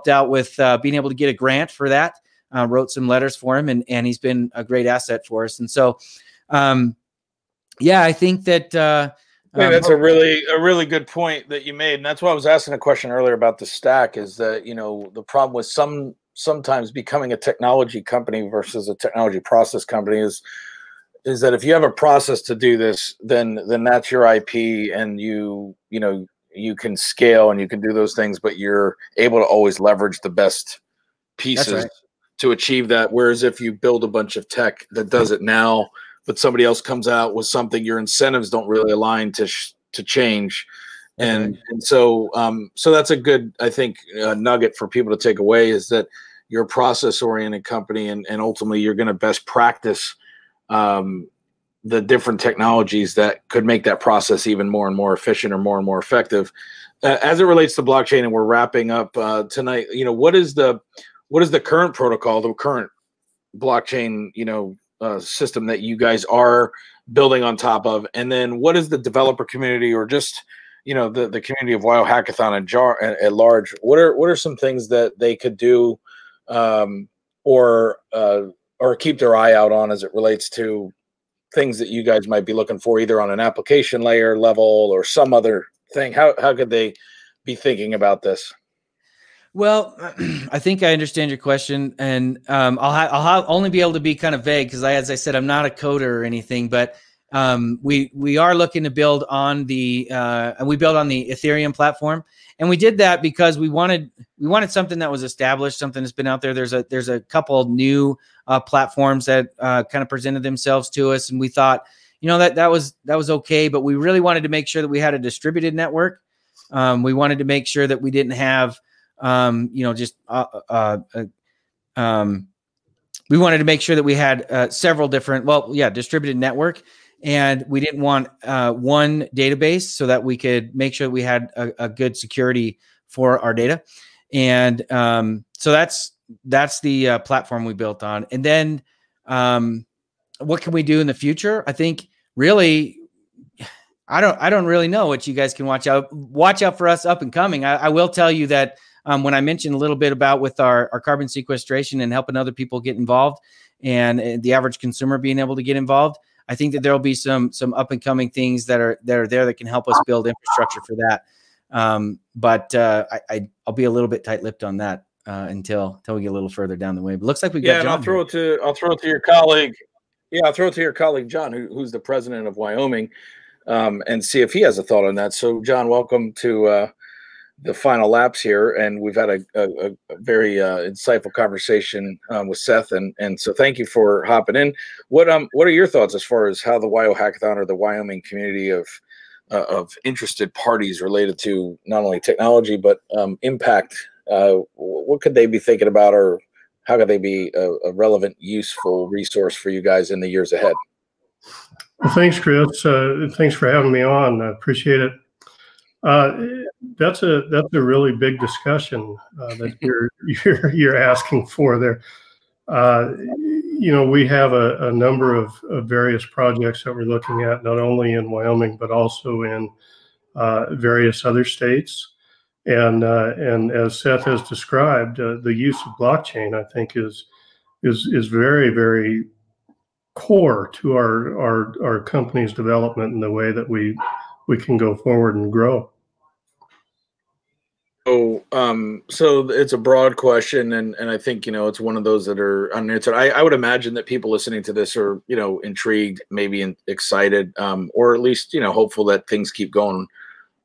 out with being able to get a grant for that. Wrote some letters for him, and he's been a great asset for us. And so, yeah, I think that that's a really good point that you made, and that's why I was asking a question earlier about the stack. Is that the problem with sometimes becoming a technology company versus a technology process company is that if you have a process to do this, then that's your IP, and you can scale and you can do those things, but you're able to always leverage the best pieces to achieve that. Whereas if you build a bunch of tech that does it now, but somebody else comes out with something, your incentives don't really align to change. And so that's a good, I think, nugget for people to take away, is that you're a process-oriented company, and ultimately you're going to best practice the different technologies that could make that process even more and more efficient or more and more effective. As it relates to blockchain, and we're wrapping up tonight, what is the current protocol, the current blockchain, system that you guys are building on top of? And then what is the developer community, or just the community of WYO Hackathon at large? What are some things that they could do or keep their eye out on as it relates to things that you guys might be looking for, either on an application layer level or some other thing? How could they be thinking about this? Well, I think I understand your question, and I'll only be able to be kind of vague because, as I said, I'm not a coder or anything. But we are looking to build on the Ethereum platform, and we did that because we wanted something that was established, something that's been out there. There's a couple of new platforms that kind of presented themselves to us, and we thought, that was okay, but we really wanted to make sure that we had a distributed network. We wanted to make sure that we didn't have we wanted to make sure that we had several different, distributed network, and we didn't want one database, so that we could make sure that we had a good security for our data. And so that's the platform we built on. And then what can we do in the future? I think really, I don't really know what you guys can watch out for us up and coming. I will tell you that when I mentioned a little bit about with our carbon sequestration and helping other people get involved, and the average consumer being able to get involved, I think that there will be some up and coming things that are there that can help us build infrastructure for that. But I'll be a little bit tight-lipped on that until we get a little further down the way. But looks like we got John. And I'll throw it to your colleague. Yeah, I'll throw it to your colleague John, who's the president of Wyoming, and see if he has a thought on that. So, John, welcome to the final laps here, and we've had a very insightful conversation with Seth, and so thank you for hopping in. What are your thoughts as far as how the WYO Hackathon, or the Wyoming community of interested parties related to not only technology but impact? What could they be thinking about, or how could they be a relevant, useful resource for you guys in the years ahead? Well, thanks, Chris. Thanks for having me on. I appreciate it. That's a really big discussion that you're asking for there. We have a number of various projects that we're looking at, not only in Wyoming but also in various other states. And as Seth has described, the use of blockchain, I think, is very, very core to our company's development and the way that we can go forward and grow. So it's a broad question, and I think it's one of those that are unanswered. I would imagine that people listening to this are intrigued, maybe excited, or at least hopeful that things keep going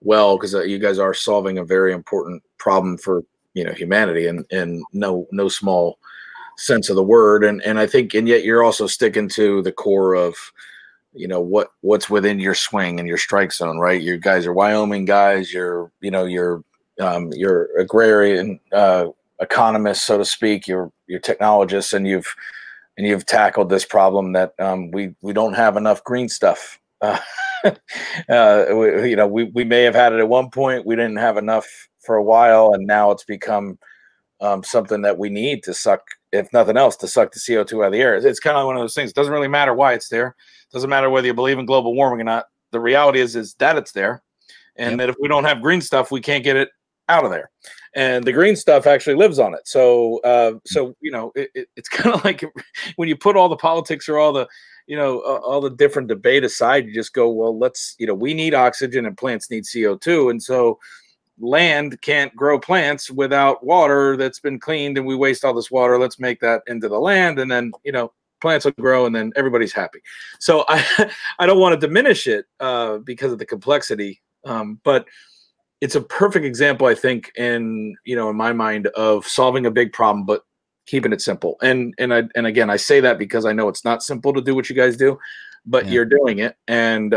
well, because you guys are solving a very important problem for humanity, and no small sense of the word. And I think, and yet you're also sticking to the core of what's within your swing and your strike zone, right? You guys are Wyoming guys. You're agrarian economists, so to speak. You're technologists, and you've tackled this problem that we don't have enough green stuff we may have had it at one point. We didn't have enough for a while, and now it's become something that we need to suck, if nothing else, to suck the CO2 out of the air. It's kind of one of those things. It doesn't really matter why it's there. It doesn't matter whether you believe in global warming or not. The reality is that it's there, and that if we don't have green stuff, we can't get it out of there. And the green stuff actually lives on it. So, it's kind of like when you put all the politics or all the, all the different debate aside, you just go, well, we need oxygen and plants need CO2. And so land can't grow plants without water that's been cleaned, and we waste all this water. Let's make that into the land, and then, plants will grow, and then everybody's happy. So I don't want to diminish it because of the complexity, but it's a perfect example, I think, in my mind, of solving a big problem, but keeping it simple. And again, I say that because I know it's not simple to do what you guys do, but you're doing it, and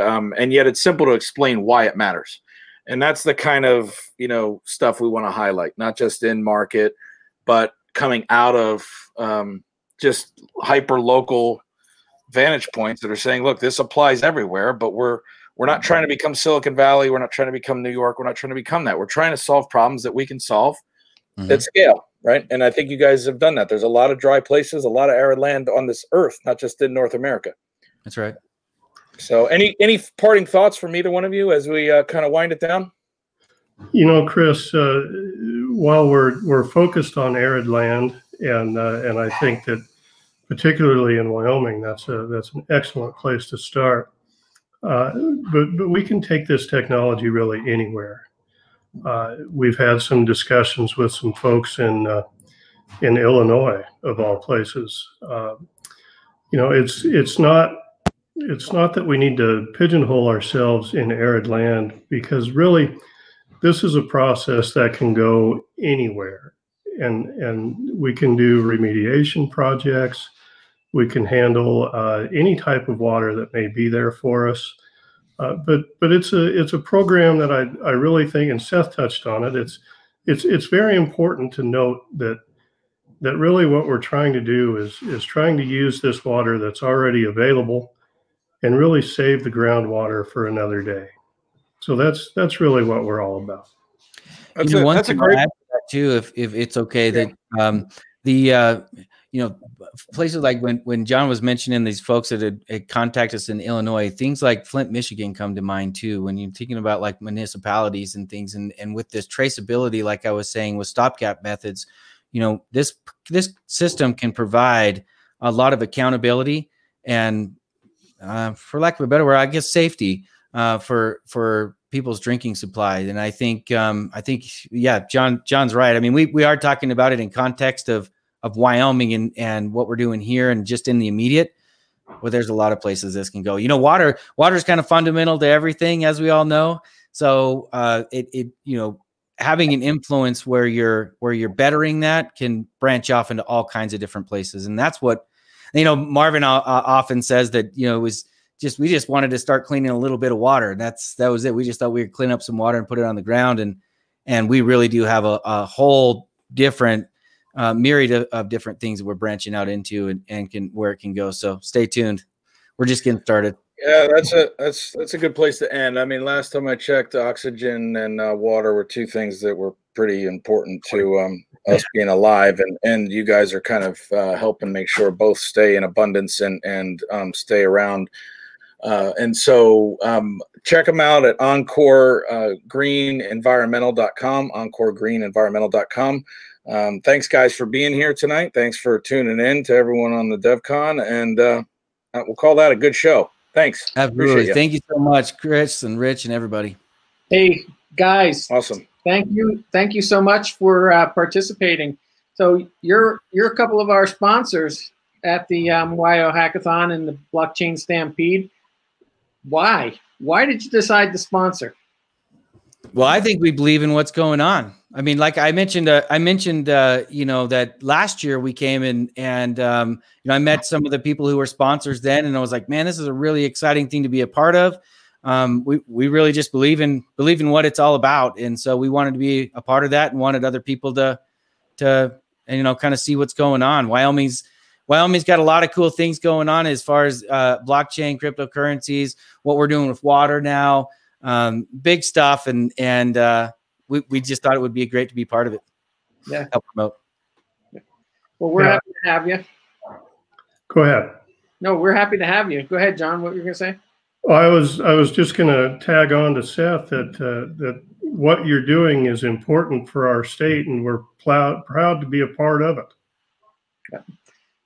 yet it's simple to explain why it matters. And that's the kind of stuff we want to highlight, not just in market, but coming out of just hyper local vantage points that are saying, look, this applies everywhere, but we're not trying to become Silicon Valley. We're not trying to become New York. We're not trying to become that. We're trying to solve problems that we can solve at scale, right? And I think you guys have done that. There's a lot of dry places, a lot of arid land on this earth, not just in North America. That's right. So any parting thoughts from either one of you as we kind of wind it down? Chris, while we're focused on arid land, and I think that particularly in Wyoming, that's an excellent place to start. But we can take this technology really anywhere. We've had some discussions with some folks in Illinois, of all places. It's not that we need to pigeonhole ourselves in arid land, because really this is a process that can go anywhere, and we can do remediation projects. We can handle any type of water that may be there for us. But it's a program that I really think, and Seth touched on it, it's very important to note that really what we're trying to do is trying to use this water that's already available and really save the groundwater for another day. So that's really what we're all about. That's a great too, if it's okay, that places like when John was mentioning these folks that had contacted us in Illinois, things like Flint, Michigan come to mind too, when you're thinking about like municipalities and things, and with this traceability, like I was saying, with stopgap methods, this system can provide a lot of accountability and, for lack of a better word, I guess, safety for people's drinking supply. And I think John's right. I mean, we are talking about it in context of Wyoming and what we're doing here and just in the immediate. Well, there's a lot of places this can go. Water is kind of fundamental to everything, as we all know. So having an influence where you're bettering that can branch off into all kinds of different places. And that's what, Marvin often says, that, we just wanted to start cleaning a little bit of water. That was it. We just thought we would clean up some water and put it on the ground. And we really do have a whole different myriad of different things that we're branching out into and where it can go. So stay tuned. We're just getting started. Yeah, that's a good place to end. I mean, last time I checked, oxygen and water were two things that were pretty important to us being alive, and you guys are kind of helping make sure both stay in abundance and stay around. And so check them out at EncoreGreenEnvironmental.com, EncoreGreenEnvironmental.com. Thanks, guys, for being here tonight. Thanks for tuning in to everyone on the DevCon, and we'll call that a good show. Thanks. Absolutely. Thank you so much, Chris and Rich and everybody. Hey, guys. Awesome. Thank you. Thank you so much for participating. So you're a couple of our sponsors at the WYO Hackathon and the Blockchain Stampede. Why? Why did you decide to sponsor? Well, I think we believe in what's going on. I mean, like I mentioned, that last year we came in and I met some of the people who were sponsors then, and I was like, man, this is a really exciting thing to be a part of. We really just believe in what it's all about, and so we wanted to be a part of that and wanted other people to kind of see what's going on. Wyoming's Wyoming's got a lot of cool things going on as far as blockchain, cryptocurrencies, what we're doing with water now, big stuff. And we just thought it would be great to be part of it. Yeah. Help promote. Well, we're happy to have you. Go ahead. No, we're happy to have you. Go ahead, John. What were you going to say? Well, I was just going to tag on to Seth that what you're doing is important for our state, and we're proud to be a part of it. Yeah.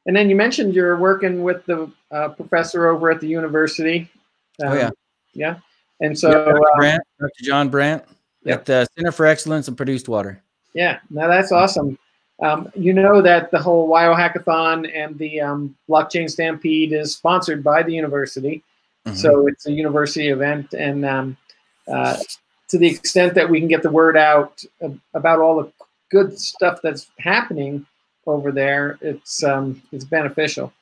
And then you mentioned you're working with the professor over at the university. Oh yeah, yeah. And so Dr. John Brandt at the Center for Excellence in Produced Water. Yeah, no, that's awesome. You know that the whole WYO Hackathon and the Blockchain Stampede is sponsored by the university. Mm-hmm. So it's a university event. And to the extent that we can get the word out about all the good stuff that's happening over there, it's beneficial.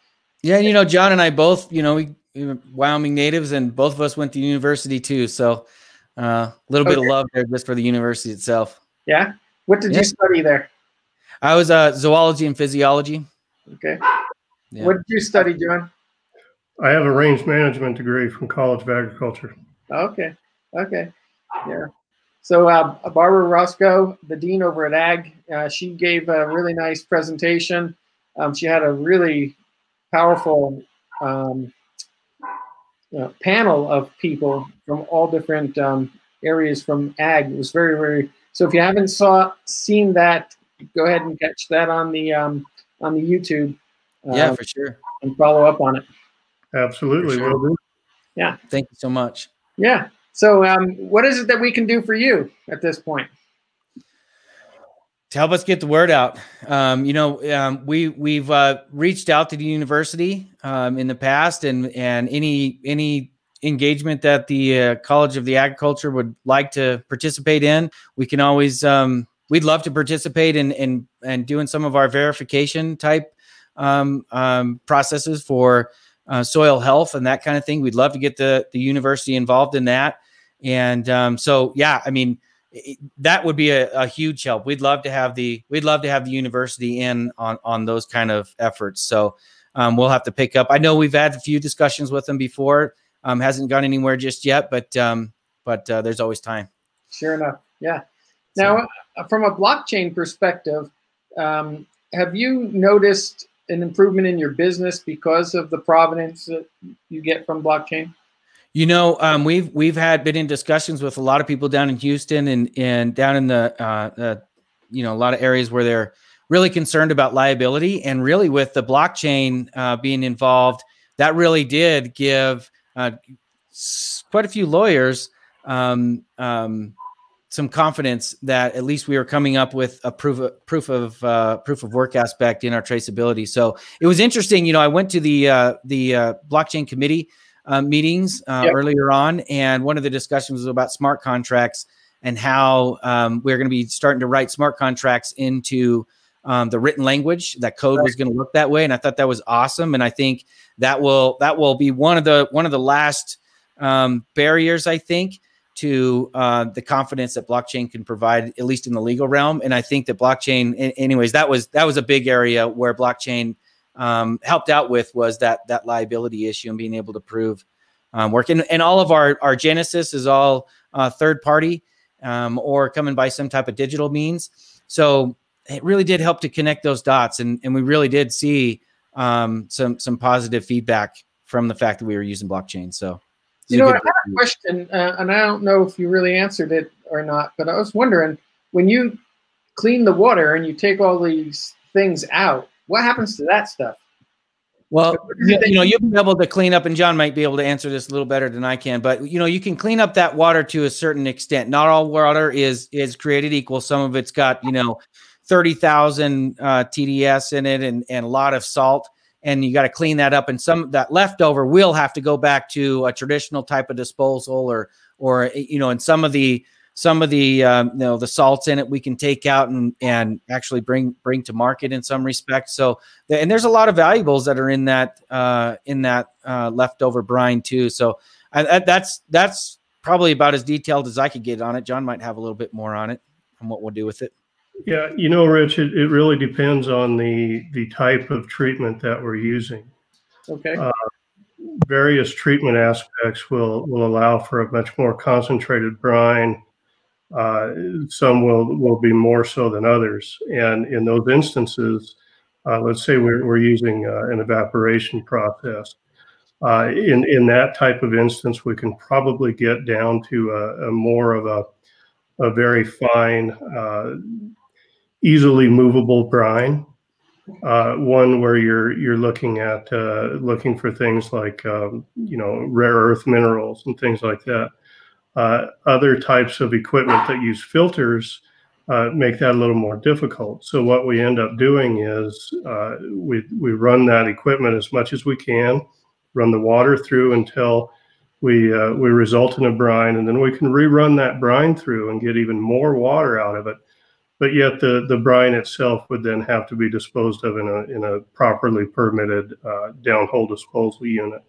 Yeah, you know, John and I both, you know, we Wyoming natives, and both of us went to university too. So a little bit of love there just for the university itself. Yeah. What did you study there? I was zoology and physiology. Okay. Yeah. What did you study, John? I have a range management degree from College of Agriculture. Okay. Okay. Yeah. So Barbara Roscoe, the dean over at Ag, she gave a really nice presentation. She had a really powerful panel of people from all different areas from Ag. It was very, very. So if you haven't seen that, go ahead and catch that on the YouTube. Yeah, for sure. And follow up on it. Absolutely, sure. Will do. Yeah. Thank you so much. Yeah. So what is it that we can do for you at this point? To help us get the word out. You know, we've reached out to the university in the past, and any engagement that the College of the Agriculture would like to participate in, we can always we'd love to participate in doing some of our verification type processes for soil health and that kind of thing. We'd love to get the university involved in that. And so, yeah, I mean, that would be a huge help. We'd love to have the university in on those kind of efforts. So we'll have to pick up. I know we've had a few discussions with them before. Hasn't gone anywhere just yet, but there's always time. Sure enough. Yeah. Now, from a blockchain perspective, have you noticed an improvement in your business because of the provenance that you get from blockchain? You know, we've been in discussions with a lot of people down in Houston and down in the you know, a lot of areas where they're really concerned about liability, and really with the blockchain being involved, that really did give quite a few lawyers some confidence that at least we were coming up with a proof of work aspect in our traceability. So it was interesting. You know, I went to the blockchain committee meetings earlier on, and one of the discussions was about smart contracts and how we're going to be starting to write smart contracts into the written language. That code was going to look that way, and I thought that was awesome. And I think that will be one of the last barriers, I think, to the confidence that blockchain can provide, at least in the legal realm. And I think that blockchain, anyways, that was a big area where blockchain helped out with, was that liability issue and being able to prove work. And all of our Genesis is all third party or coming by some type of digital means. So it really did help to connect those dots. And we really did see some positive feedback from the fact that we were using blockchain. So, you know, I had a question, and I don't know if you really answered it or not, but I was wondering, when you clean the water and you take all these things out, what happens to that stuff? Well, you know, you'll be able to clean up, and John might be able to answer this a little better than I can, but, you know, you can clean up that water to a certain extent. Not all water is created equal. Some of it's got, you know, 30,000 TDS in it and a lot of salt. And you got to clean that up, and some of that leftover will have to go back to a traditional type of disposal, or you know, and some of the you know, the salts in it we can take out and actually bring to market in some respects. So and there's a lot of valuables that are in that leftover brine too. So that's probably about as detailed as I could get on it. John might have a little bit more on it and what we'll do with it. Yeah, you know, Rich, it really depends on the type of treatment that we're using. Okay. Various treatment aspects will allow for a much more concentrated brine. Some will be more so than others. And in those instances, let's say we're using an evaporation process. In that type of instance, we can probably get down to a more of a very fine, easily movable brine. One where you're looking at looking for things like you know, rare earth minerals and things like that. Other types of equipment that use filters make that a little more difficult. So what we end up doing is we run that equipment as much as we can, run the water through until we result in a brine, and then we can rerun that brine through and get even more water out of it. But yet the brine itself would then have to be disposed of in a properly permitted downhole disposal unit.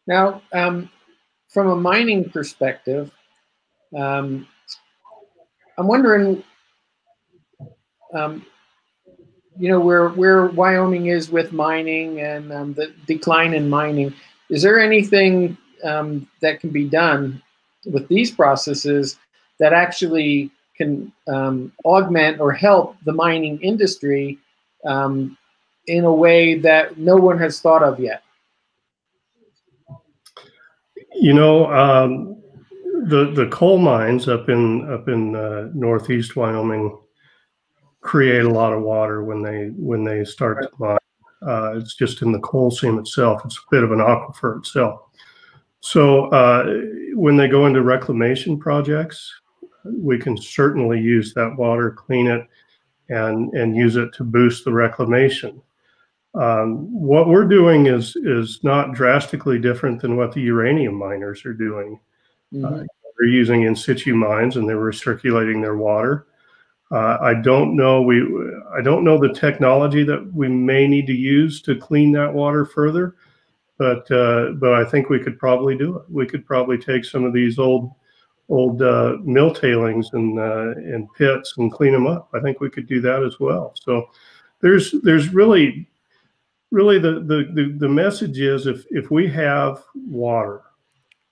Now, from a mining perspective, I'm wondering, you know, where Wyoming is with mining and the decline in mining. Is there anything that can be done with these processes that actually can augment or help the mining industry in a way that no one has thought of yet? You know, the coal mines up in northeast Wyoming create a lot of water when they start to mine. It's just in the coal seam itself. It's a bit of an aquifer itself. So when they go into reclamation projects, we can certainly use that water, clean it, and use it to boost the reclamation. What we're doing is not drastically different than what the uranium miners are doing. Mm-hmm. They're using in situ mines and they're recirculating their water. I don't know the technology that we may need to use to clean that water further, but I think we could probably do it. We could probably take some of these old mill tailings and pits and clean them up. I think we could do that as well. So there's really the message is if we have water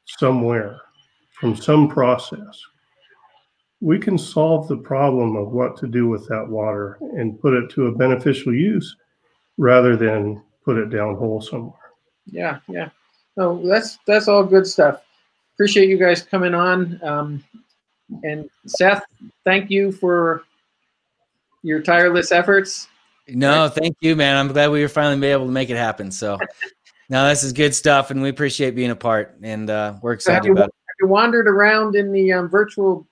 somewhere from some process, we can solve the problem of what to do with that water and put it to a beneficial use rather than put it downhole somewhere. Yeah, yeah. No, that's all good stuff. Appreciate you guys coming on. And Seth, thank you for your tireless efforts. No, thank you, man. I'm glad we were finally able to make it happen. So no, this is good stuff, and we appreciate being a part, and we're excited about it. Have you wandered around in the virtual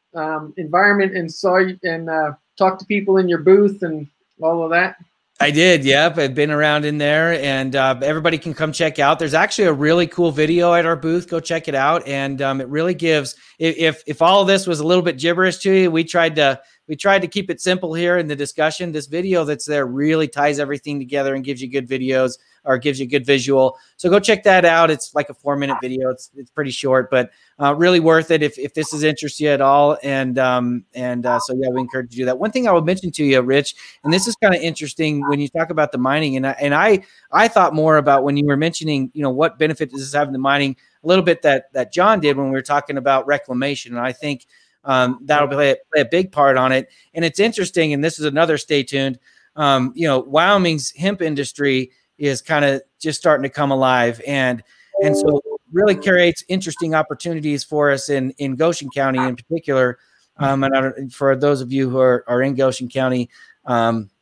environment and saw and talked to people in your booth and all of that? I did. Yep. I've been around in there, and everybody can come check out. There's actually a really cool video at our booth. Go check it out. And it really gives, if all of this was a little bit gibberish to you, we tried to keep it simple here in the discussion. This video that's there really ties everything together and gives you good videos, or gives you a good visual. So go check that out. It's like a 4-minute video. It's pretty short, but really worth it if this is interesting you at all. And so yeah, we encourage you to do that. One thing I would mention to you, Rich, and this is kind of interesting when you talk about the mining, and I thought more about when you were mentioning, you know, what benefit does this have in the mining, a little bit that John did when we were talking about reclamation. And I think that'll play a big part on it. And it's interesting, and this is another stay tuned. You know, Wyoming's hemp industry is kind of just starting to come alive, and so really creates interesting opportunities for us in Goshen County in particular. And for those of you who are in Goshen County,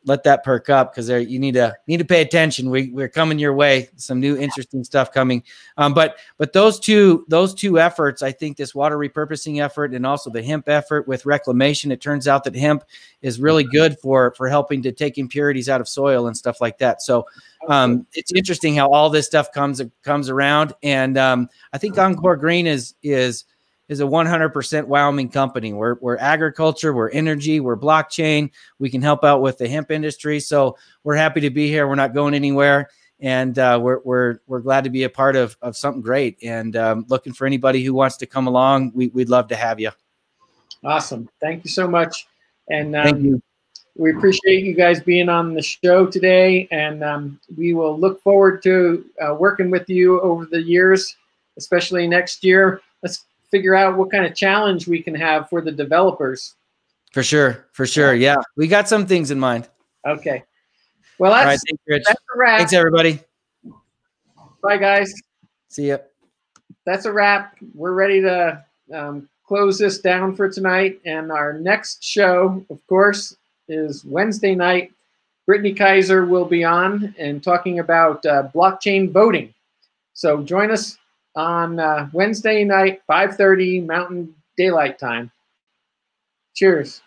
let that perk up, because you need to pay attention. We're coming your way. Some new interesting stuff coming. But those two efforts, I think this water repurposing effort and also the hemp effort with reclamation, it turns out that hemp is really good for helping to take impurities out of soil and stuff like that. So it's interesting how all this stuff comes around. And I think Encore Green is a 100% Wyoming company. We're agriculture, we're energy, we're blockchain. We can help out with the hemp industry. So we're happy to be here. We're not going anywhere, and we're glad to be a part of something great. And looking for anybody who wants to come along. We'd love to have you. Awesome. Thank you so much. And Thank you. we appreciate you guys being on the show today, and we will look forward to working with you over the years, especially next year. Let's figure out what kind of challenge we can have for the developers. For sure. For sure. Yeah. We got some things in mind. Okay. Well, All right, thanks, Rich. that's a wrap. Thanks, everybody. Bye, guys. See ya. That's a wrap. We're ready to close this down for tonight. And our next show, of course, is Wednesday night. Brittany Kaiser will be on and talking about blockchain voting. So join us on Wednesday night, 5:30 Mountain Daylight Time. Cheers.